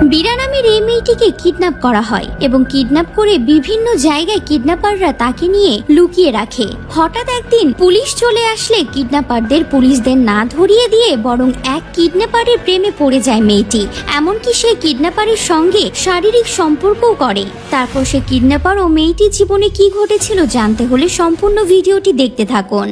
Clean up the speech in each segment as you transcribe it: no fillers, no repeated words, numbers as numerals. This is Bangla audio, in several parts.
বীরা নামের এই মেয়েটিকে কিডন্যাপ করা হয় এবং কিডন্যাপ করে বিভিন্ন জায়গায় কিডন্যাপাররা তাকে নিয়ে লুকিয়ে রাখে। হঠাৎ একদিন পুলিশ চলে আসলে কিডন্যাপারদের পুলিশদের না ধরিয়ে দিয়ে বরং এক কিডন্যাপারের প্রেমে পড়ে যায় মেয়েটি। এমনকি সে কিডন্যাপারের সঙ্গে শারীরিক সম্পর্কও করে। তারপর সে কিডন্যাপার ও মেয়েটির জীবনে কি ঘটেছিল জানতে হলে সম্পূর্ণ ভিডিওটি দেখতে থাকুন।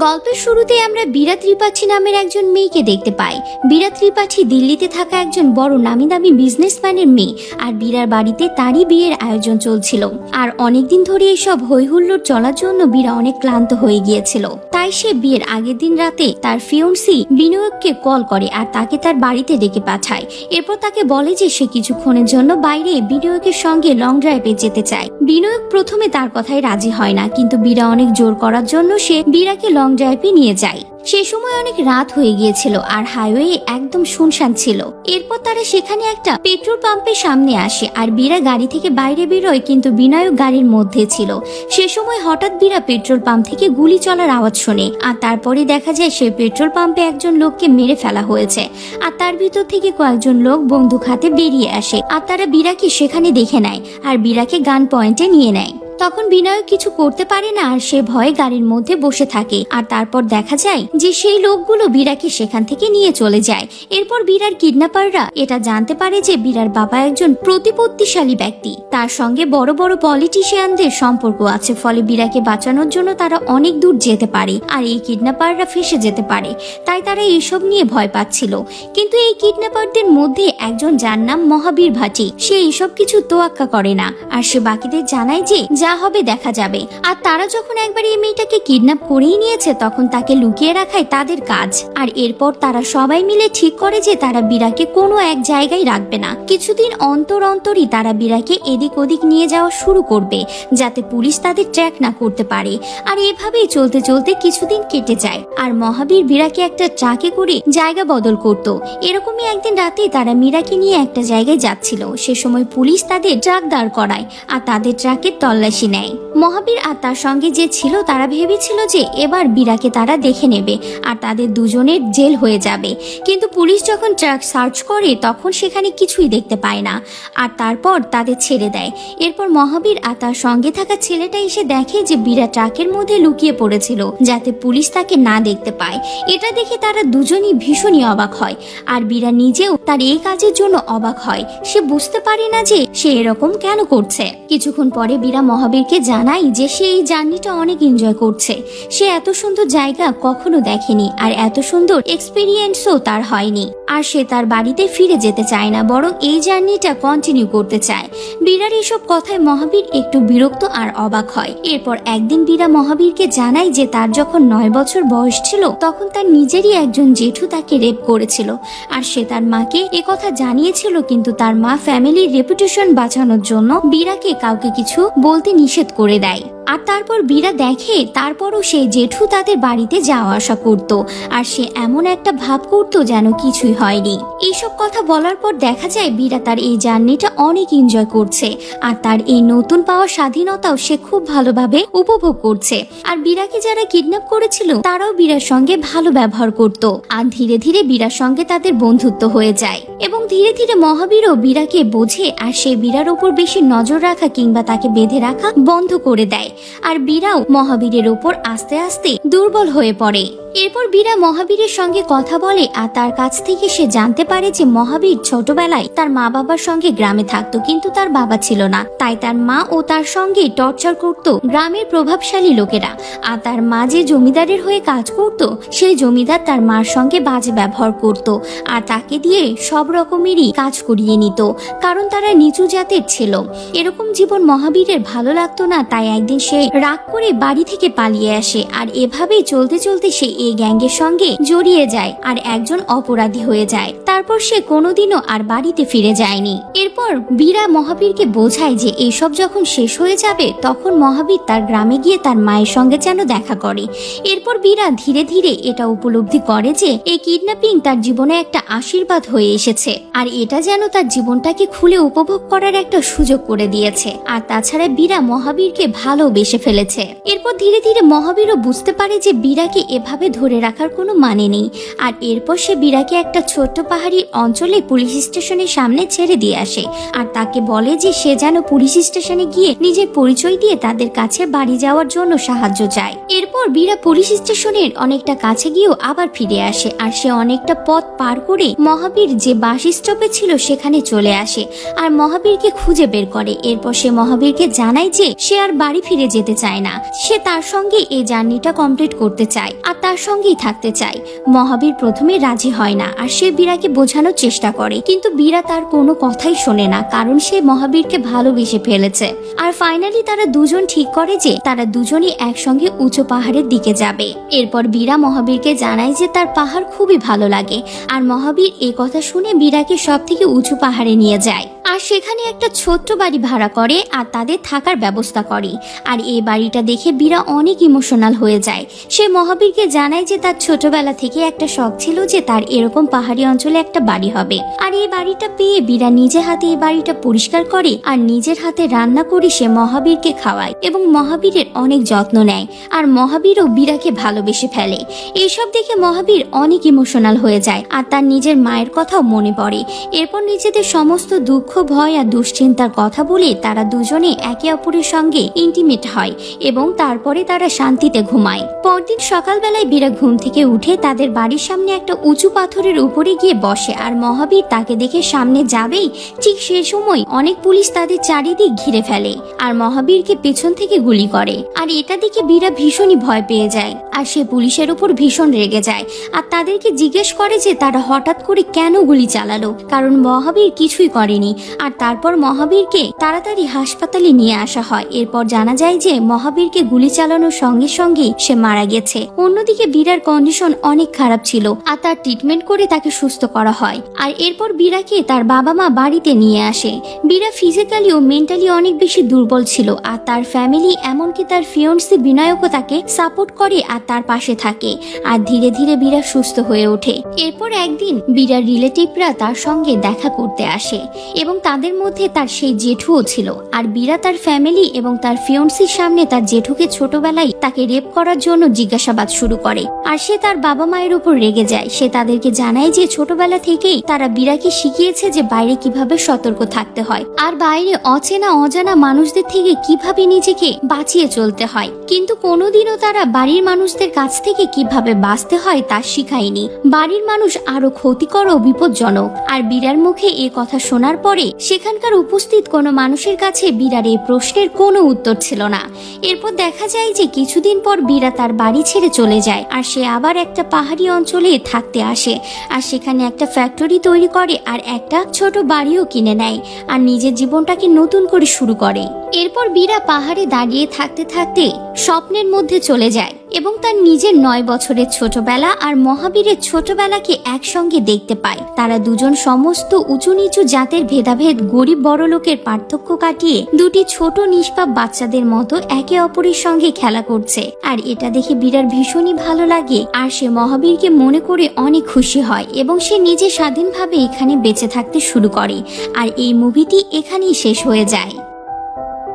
গল্পের শুরুতে আমরা বীরা ত্রিপাঠী নামের একজন মেয়েকে দেখতে পাই। বীরা ত্রিপাঠী দিল্লিতে থাকা একজন বড় নামি দামি বিজনেসম্যানের মেয়ে, আর বীরার বাড়িতে তারই বিয়ের আয়োজন চলছিল। আর অনেকদিন ধরে এসব হইহুল্লোড় চলার জন্য বীরা অনেক ক্লান্ত হয়ে গিয়েছিল। তাই সে বিয়ের আগের দিন রাতে তার ফিয়ন্সি বিনয়ককে কল করে আর তাকে তার বাড়িতে ডেকে পাঠায়। এরপর তাকে বলে যে সে কিছুক্ষণের জন্য বাইরে বিনয়কের সঙ্গে লং ড্রাইভে যেতে চায়। বিনয়ক প্রথমে তার কথায় রাজি হয় না, কিন্তু বীরা অনেক জোর করার জন্য সে বীরাকে লং ড্রাইভে নিয়ে যায়। সে সময় অনেক রাত হয়ে গিয়েছিল আর হাইওয়ে একদম শুনশান ছিল। এরপর তারা সেখানে একটা পেট্রোল পাম্পের সামনে আসে আর বীরা গাড়ি থেকে বাইরে বেরোয়, কিন্তু বিনয়ক গাড়ির মধ্যে ছিল। সে সময় হঠাৎ বীরা পেট্রোল পাম্প থেকে গুলি চলার আওয়াজ শোনে আর তারপরে দেখা যায় সে পেট্রোল পাম্পে একজন লোককে মেরে ফেলা হয়েছে। আর তার ভিতর থেকে কয়েকজন লোক বন্দুক হাতে বেরিয়ে আসে আর তারা বীরাকে সেখানে দেখে নেয় আর বীরাকে গান পয়েন্টে নিয়ে নেয়। তখন বিনয় কিছু করতে পারে না আর সে ভয়ে গাড়ির মধ্যে বসে থাকে। আর তারপর দেখা যায় যে সেই লোকগুলো বীরাকে সেখান থেকে নিয়ে চলে যায়। এরপর বীরার কিডন্যাপাররা এটা জানতে পারে যে বীরার বাবা একজন প্রতিপত্তিশালী ব্যক্তি, তার সঙ্গে বড় বড় পলিটিশিয়ানদের সম্পর্ক আছে। ফলে বীরাকে বাঁচানোর জন্য তারা অনেক দূর যেতে পারে আর এই কিডন্যাপাররা ফেসে যেতে পারে। তাই তারা এইসব নিয়ে ভয় পাচ্ছিল। কিন্তু এই কিডন্যাপারদের মধ্যে একজন, যার নাম মহাবীর ভাটি, সে এইসব কিছু তোয়াক্কা করে না আর সে বাকিদের জানায় যে যা হবে দেখা যাবে। আর তারা যখন একবার এই মেয়েটাকে কিডন্যাপ করেই নিয়েছে তখন তাকে লুকিয়ে রাখাই তাদের কাজ। আর এরপর তারা সবাই মিলে ঠিক করে যে তারা বীরাকে কোনো এক জায়গায় রাখবে না। কিছুদিন অন্তর অন্তরই তারা বীরাকে এদিক ওদিক নিয়ে যাওয়া শুরু করবে যাতে পুলিশ তাদের ট্র্যাক না করতে পারে। আর এভাবেই চলতে চলতে কিছুদিন কেটে যায় আর মহাবীর বীরাকে একটা ট্রাকে করে জায়গা বদল করত। এরকমই একদিন রাতে তারা মীরাকে নিয়ে একটা জায়গায় যাচ্ছিল। সে সময় পুলিশ তাদের ট্রাক দাঁড় করায় আর তাদের ট্রাকের তল্লাশি নেয়। মহাবীর আর তার সঙ্গে যে ছিল তারা ভেবেছিল যে এবার বীরাকে তারা দেখে নেবে আর তাদের দুজনের জেল হয়ে যাবে। কিন্তু পুলিশ যখন ট্রাক সার্চ করে তখন সেখানে কিছুই দেখতে পায় না আর তারপর তাদের ছেড়ে দেয়। এরপর মহাবীর আর তার সঙ্গে থাকা ছেলেটা এসে দেখে যে বীরা ট্রাকের মধ্যে লুকিয়ে পড়েছিল যাতে পুলিশ তাকে না দেখতে পায়। এটা দেখে তারা দুজনই ভীষণই অবাক হয় আর বীরা নিজেও তার এই কাজের জন্য অবাক হয়। সে বুঝতে পারে না যে সে এরকম কেন করছে। কিছুক্ষণ পরে বীরা মহাবীরকে জানাই যে সে এই জার্নিটা অনেক এনজয় করছে। সে এত সুন্দর জায়গা কখনো দেখেনি আর এত সুন্দর এক্সপেরিয়েন্সও তার হয়নি। আর সে তার বাড়িতে ফিরে যেতে চায় না, বরং এই জার্নিটা কন্টিনিউ করতে চায়। বীরার এসব কথায় মহাবীর একটু বিরক্ত আর অবাক হয়। এরপর একদিন বীরা মহাবীরকে জানায় যে তার যখন 9 বছর বয়স ছিল তখন তার নিজেরই একজন জেঠু তাকে রেপ করেছিল আর সে তার মাকে একথা জানিয়েছিল, কিন্তু তার মা ফ্যামিলির রেপুটেশন বাঁচানোর জন্য বীরাকে কাউকে কিছু বলতে নিষেধ করে দেয়। আর তারপর বীরা দেখে তারপরও সেই জেঠু তাদের বাড়িতে যাওয়া আসা করত আর সে এমন একটা ভাব করত যেন কিছুই হয়নি। এইসব কথা বলার পর দেখা যায় বীরা তার এই জার্নিটা অনেক এনজয় করছে আর তার এই নতুন পাওয়া স্বাধীনতাও সে খুব ভালোভাবে উপভোগ করছে। আর বীরাকে যারা কিডন্যাপ করেছিল তারাও বীরার সঙ্গে ভালো ব্যবহার করত আর ধীরে ধীরে বীরার সঙ্গে তাদের বন্ধুত্ব হয়ে যায় এবং ধীরে ধীরে মহাবীরও বীরাকে বোঝে আর সে বীরার উপর বেশি নজর রাখা কিংবা তাকে বেঁধে রাখা বন্ধ করে দেয়। আর বীরাও মহাবীরের উপর আস্তে আস্তে দুর্বল হয়ে পড়ে। এরপর বীরা মহাবীরের সঙ্গে কথা বলে আর তার কাছ থেকে সে জানতে পারে যে মহাবীর ছোটবেলায় তার মা বাবার সঙ্গে গ্রামে থাকতো, কিন্তু তার বাবা ছিল না। তাই তার মা ও তার সঙ্গে টর্চার করত গ্রামের প্রভাবশালী লোকেরা। আর তার মা যে জমিদারের হয়ে কাজ করত সেই জমিদার তার মার সঙ্গে বাজে ব্যবহার করত আর তাকে দিয়ে সব রকমেরই কাজ করিয়ে নিত, কারণ তারা নিচু জাতের ছিল। এরকম জীবন মহাবীরের ভালো লাগতো না। তাই একদিন সে রাগ করে বাড়ি থেকে পালিয়ে আসে আর এভাবেই চলতে চলতে সে এই গ্যাংয়ের সঙ্গে জড়িয়ে যায় আর একজন অপরাধী হয়ে যায়। তারপর সে কোনোদিনও আর বাড়িতে ফিরে যায়নি। এরপর বীরা মহাবীরকে বোঝায় যে এসব যখন শেষ হয়ে যাবে তখন মহাবীর তার গ্রামে গিয়ে তার মায়ের সঙ্গে যেন দেখা করে। এরপর বীরা ধীরে ধীরে এটা উপলব্ধি করে যে এই কিডন্যাপিং তার জীবনে একটা আশীর্বাদ হয়ে এসেছে আর এটা যেন তার জীবনটাকে খুলে উপভোগ করার একটা সুযোগ করে দিয়েছে। আর তাছাড়া বীরা মহাবীরকে ভালোবেসে ফেলেছে। এরপর ধীরে ধীরে মহাবীরও বুঝতে পারে যে বীরাকে এভাবে এভাবে ধরে রাখার কোনো মানে নেই। আর এরপর সে বীরাকে একটা ছোট্ট পাহাড়ি অঞ্চলে পুলিশ স্টেশনের সামনে ছেড়ে দিয়ে আসে আর তাকে বলে যে সে যেন পুলিশ স্টেশনে গিয়ে নিজের পরিচয় দিয়ে তাদের কাছে বাড়ি যাওয়ার জন্য সাহায্য চায়। এরপর বীরা পুলিশ স্টেশনের অনেকটা কাছে গিয়েও আবার ফিরে আসে আর সে অনেকটা পথ পার করে মহাবীর যে বাস স্টপে ছিল সেখানে চলে আসে আর মহাবীরকে খুঁজে বের করে। এরপর সে মহাবীরকে জানায় যে সে আর বাড়ি ফিরে যেতে চায় না, সে তার সঙ্গে এই জার্নিটা কমপ্লিট করতে চায় আর তার সঙ্গেই থাকতে চায়। মহাবীর প্রথমে রাজি হয় না আর সে বীরাকে বোঝানোর চেষ্টা করে, কিন্তু বীরা তার কোনো কথাই শোনে না, কারণ সে মহাবীরকে ভালোবেসে ফেলেছে। আর ফাইনালি তারা দুজন ঠিক করে যে তারা দুজনই একসঙ্গে উঁচু পাহাড়ের দিকে যাবে। এরপর বীরা মহাবীরকে জানায় যে তার পাহাড় খুবই ভালো লাগে আর মহাবীর এই কথা শুনে বীরাকে সব থেকে উঁচু পাহাড়ে নিয়ে যায় আর সেখানে একটা ছোট্ট বাড়ি ভাড়া করে আর তাদের থাকার ব্যবস্থা করে। আর এই বাড়িটা দেখে বীরা অনেক ইমোশনাল হয়ে যায়। সে মহাবীরকে জানায় যে তার ছোটবেলা থেকে একটা শখ ছিল যে তার এরকম পাহাড়ি অঞ্চলে একটা বাড়ি হবে। আর এই বাড়িটা পেয়ে বীরা নিজে হাতে এই বাড়িটা পরিষ্কার করে আর নিজের হাতে রান্না করে সে মহাবীরকে খাওয়ায় এবং মহাবীরের অনেক যত্ন নেয়। আর মহাবীরও বীরাকে ভালোবেসে ফেলে। এইসব দেখে মহাবীর অনেক ইমোশনাল হয়ে যায় আর তার নিজের মায়ের কথাও মনে পড়ে। এরপর নিজেদের সমস্ত দুঃখ, ভয় আর দুশ্চিন্তার কথা বলে তারা দুজনে একে অপরের সঙ্গে ইন্টিমেট হয় এবং তারপরে তারা শান্তিতে ঘুমায়। পরদিন সকালবেলায় বীরা ঘুম থেকে উঠে তাদের বাড়ির সামনে একটা উঁচু পাথরের উপরে গিয়ে বসে আর মহাবীর তাকে দেখে সামনে যাবেই ঠিক সে সময় অনেক পুলিশ তাদের চারিদিক ঘিরে ফেলে আর মহাবীরকে পেছন থেকে গুলি করে। আর এটা দেখে বীরা ভীষণই ভয় পেয়ে যায় আর সে পুলিশের উপর ভীষণ রেগে যায় আর তাদেরকে জিজ্ঞেস করে যে তারা হঠাৎ করে কেন গুলি চালালো, কারণ মহাবীর কিছুই করেনি। আর তারপর মহাবীরকে তাড়াতাড়ি হাসপাতালে নিয়ে আসা হয়। এরপর জানা যায় যে মহাবীরকে গুলি চালানোর সঙ্গে সঙ্গে সে মারা গেছে। অন্যদিকে বীরার কন্ডিশন অনেক খারাপ ছিল আর তার ট্রিটমেন্ট করে তাকে সুস্থ করা হয়। আর এরপর বীরাকে তার বাবা মা বাড়িতে নিয়ে আসে। বীরা ফিজিক্যালি ও মেন্টালি অনেক বেশি দুর্বল ছিল আর তার ফ্যামিলি এমনকি তার ফিয়ন্সি বিনয়কও তাকে সাপোর্ট করে আর তার পাশে থাকে। আর ধীরে ধীরে বীরা সুস্থ হয়ে ওঠে। এরপর একদিন বীরার রিলেটিভরা তার সঙ্গে দেখা করতে আসে এবং তাদের মধ্যে তার সেই জেঠুও ছিল। আর বীরা তার ফ্যামিলি এবং তার ফিয়ন্সির সামনে তার জেঠুকে ছোটবেলায় তাকে রেপ করার জন্য জিজ্ঞাসাবাদ শুরু করে আর সে তার বাবা মায়ের উপর রেগে যায়। সে তাদেরকে জানায় যে ছোটবেলা থেকেই তারা বীরাকে শিখিয়েছে যে বাইরে কিভাবে সতর্ক থাকতে হয় আর বাইরে অচেনা অজানা মানুষদের থেকে কিভাবে নিজেকে বাঁচিয়ে চলতে হয়, কিন্তু কোনোদিনও তারা বাড়ির মানুষদের কাছ থেকে কিভাবে বাঁচতে হয় তা শিখায়নি। বাড়ির মানুষ আরো ক্ষতিকর ও বিপজ্জনক। আর বীরার মুখে এ কথা শোনার পরে সেখানকার উপস্থিত কোনো মানুষের কাছে বীরার এই প্রশ্নের কোনো উত্তর ছিল না। এরপর দেখা যায় যে কিছুদিন পর বীরা তার বাড়ি ছেড়ে চলে যায় আর সে আবার একটা পাহাড়ি অঞ্চলে থাকতে আসে আর সেখানে একটা ফ্যাক্টরি তৈরি করে আর একটা ছোট বাড়িও কিনে নেয় আর নিজের জীবনটাকে নতুন করে শুরু করে। এরপর বীরা পাহাড়ে দাঁড়িয়ে থাকতে থাকতে স্বপ্নের মধ্যে চলে যায় এবং তার নিজের 9 বছরের ছোটবেলা আর মহাবীরের ছোটবেলাকে একসঙ্গে দেখতে পায়। তারা দুজন সমস্ত উঁচু নিচু জাতের ভেদাভেদ, গরিব বড় লোকের পার্থক্য কাটিয়ে দুটি ছোট নিষ্পাপ বাচ্চাদের মতো একে অপরের সঙ্গে খেলা করছে। আর এটা দেখে বীরার ভীষণই ভালো লাগে আর সে মহাবীরকে মনে করে অনেক খুশি হয় এবং সে নিজে স্বাধীনভাবে এখানে বেঁচে থাকতে শুরু করে। আর এই মুভিটি এখানেই শেষ হয়ে যায়।